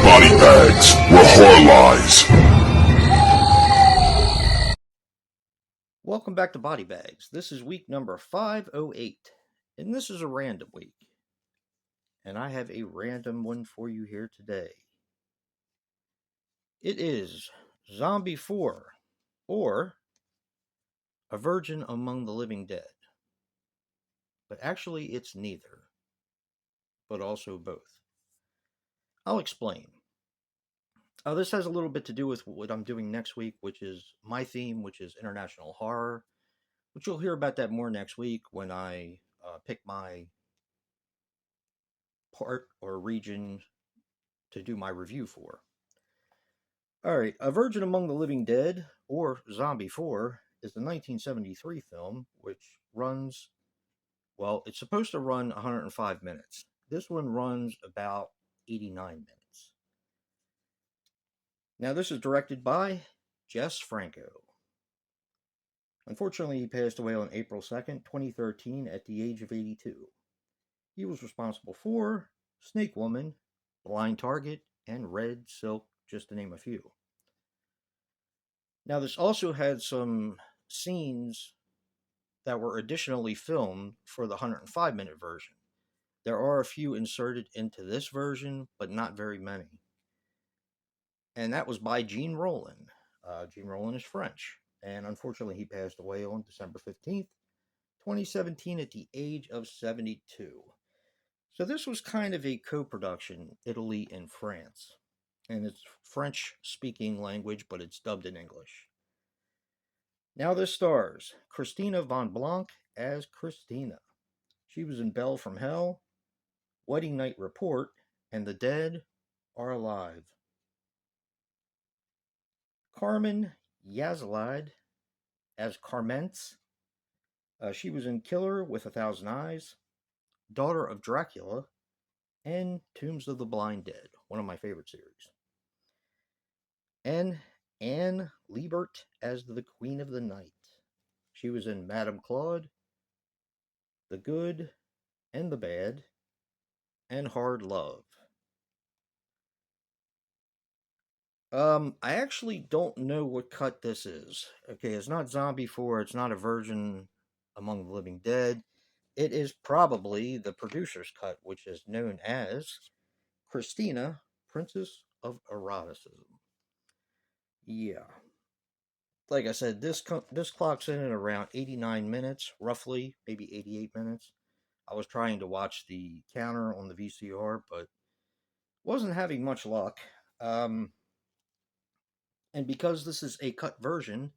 BodyBags, where horror lies. Welcome back to BodyBags. This is week number 508, and this is a random week. And I have a random one for you here today. It is Zombie 4, or A Virgin Among the Living Dead. But actually, it's neither, but also both. I'll explain. This has a little bit to do with what I'm doing next week, which is my theme, which is international horror, which you'll hear about that more next week when I pick my part or region to do my review for. All right, A Virgin Among the Living Dead, or Zombie 4, is the 1973 film, which runs, well, it's supposed to run 105 minutes. This one runs about 89 minutes. Now, this is directed by Jess Franco. Unfortunately, he passed away on April 2nd, 2013, at the age of 82. He was responsible for Snake Woman, Blind Target, and Red Silk, just to name a few. Now, this also had some scenes that were additionally filmed for the 105-minute version. There are a few inserted into this version, but not very many. And that was by Gene Rollin. Gene Rollin is French, and unfortunately he passed away on December 15th, 2017 at the age of 72. So this was kind of a co-production, Italy and France. And it's French-speaking language, but it's dubbed in English. Now this stars Christina von Blanc as Christina. She was in Belle from Hell, Wedding Night Report, and The Dead Are Alive. Carmen Yazlid as Carmence. She was in Killer with a Thousand Eyes, Daughter of Dracula, and Tombs of the Blind Dead, one of my favorite series. And Anne Liebert as the Queen of the Night. She was in Madame Claude, The Good and the Bad, and Hard Love. I actually don't know what cut this is. Okay, it's not Zombie 4, it's not A Virgin Among the Living Dead. It is probably the producer's cut, which is known as Christina, Princess of Eroticism. Yeah. Like I said, this clocks in at around 89 minutes, roughly, maybe 88 minutes. I was trying to watch the counter on the VCR, but wasn't having much luck. And because this is a cut version,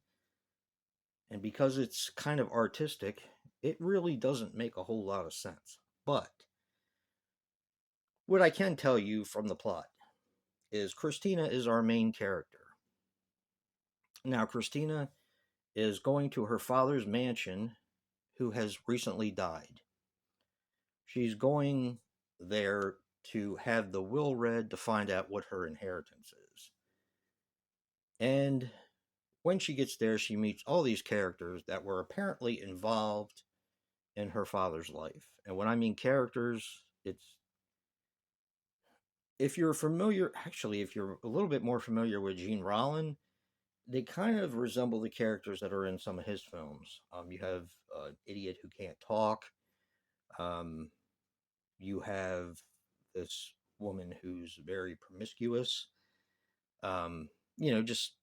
and because it's kind of artistic, it really doesn't make a whole lot of sense. But what I can tell you from the plot is Christina is our main character. Now, Christina is going to her father's mansion, who has recently died. She's going there to have the will read to find out what her inheritance is. And when she gets there, she meets all these characters that were apparently involved in her father's life. And when I mean characters, it's, if you're a little bit more familiar with Gene Rollin, they kind of resemble the characters that are in some of his films. You have an idiot who can't talk. You have this woman who's very promiscuous. Just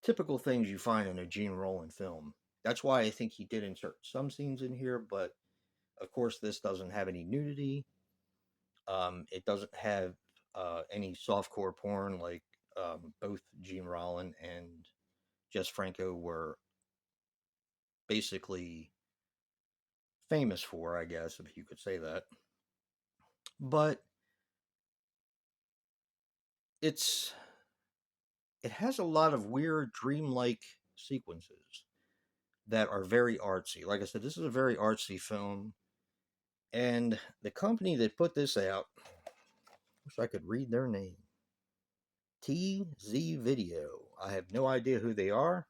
typical things you find in a Gene Rollin film. That's why I think he did insert some scenes in here, but of course this doesn't have any nudity. It doesn't have any softcore porn like both Gene Rollin and Jess Franco were basically famous for, I guess, if you could say that. But it has a lot of weird dreamlike sequences that are very artsy. Like I said, this is a very artsy film. And the company that put this out, wish I could read their name. TZ Video. I have no idea who they are.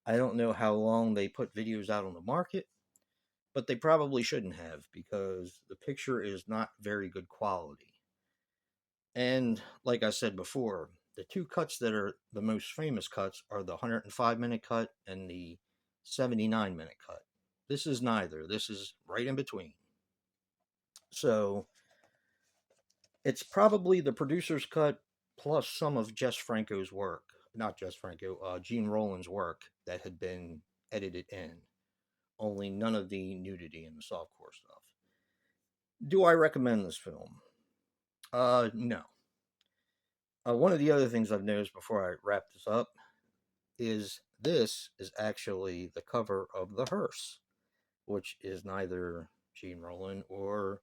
I don't know how long they put videos out on the market. but they probably shouldn't have because the picture is not very good quality. And like I said before, the two cuts that are the most famous cuts are the 105-minute cut and the 79-minute cut. This is neither. This is right in between. So it's probably the producer's cut plus some of Jess Franco's work. Not Jess Franco, Gene Rollin's work that had been edited in. Only none of the nudity and the softcore stuff. Do I recommend this film? No. One of the other things I've noticed before I wrap this up is this is actually the cover of The Hearse, which is neither Gene Rollin or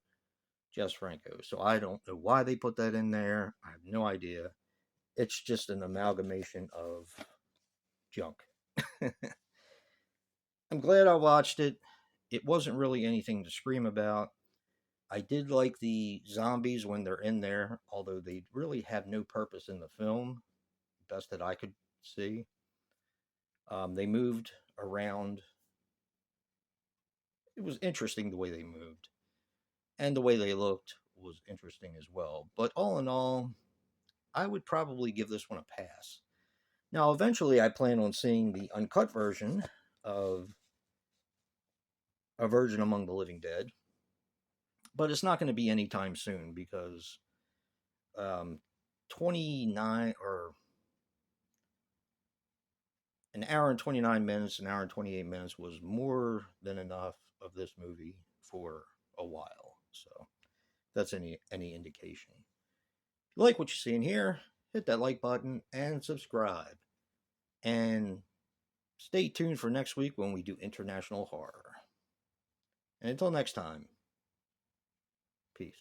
Jess Franco. So I don't know why they put that in there. I have no idea. It's just an amalgamation of junk. I'm glad I watched it. It wasn't really anything to scream about. I did like the zombies when they're in there, although they really have no purpose in the film, best that I could see. They moved around. It was interesting the way they moved, and the way they looked was interesting as well. But all in all, I would probably give this one a pass. Now, eventually, I plan on seeing the uncut version of A Virgin Among the Living Dead, but it's not going to be anytime soon because 29 or an hour and 29 minutes, an hour and 28 minutes was more than enough of this movie for a while. So that's any indication. If you like what you see in here, hit that like button and subscribe. And stay tuned for next week when we do international horror. And until next time, peace.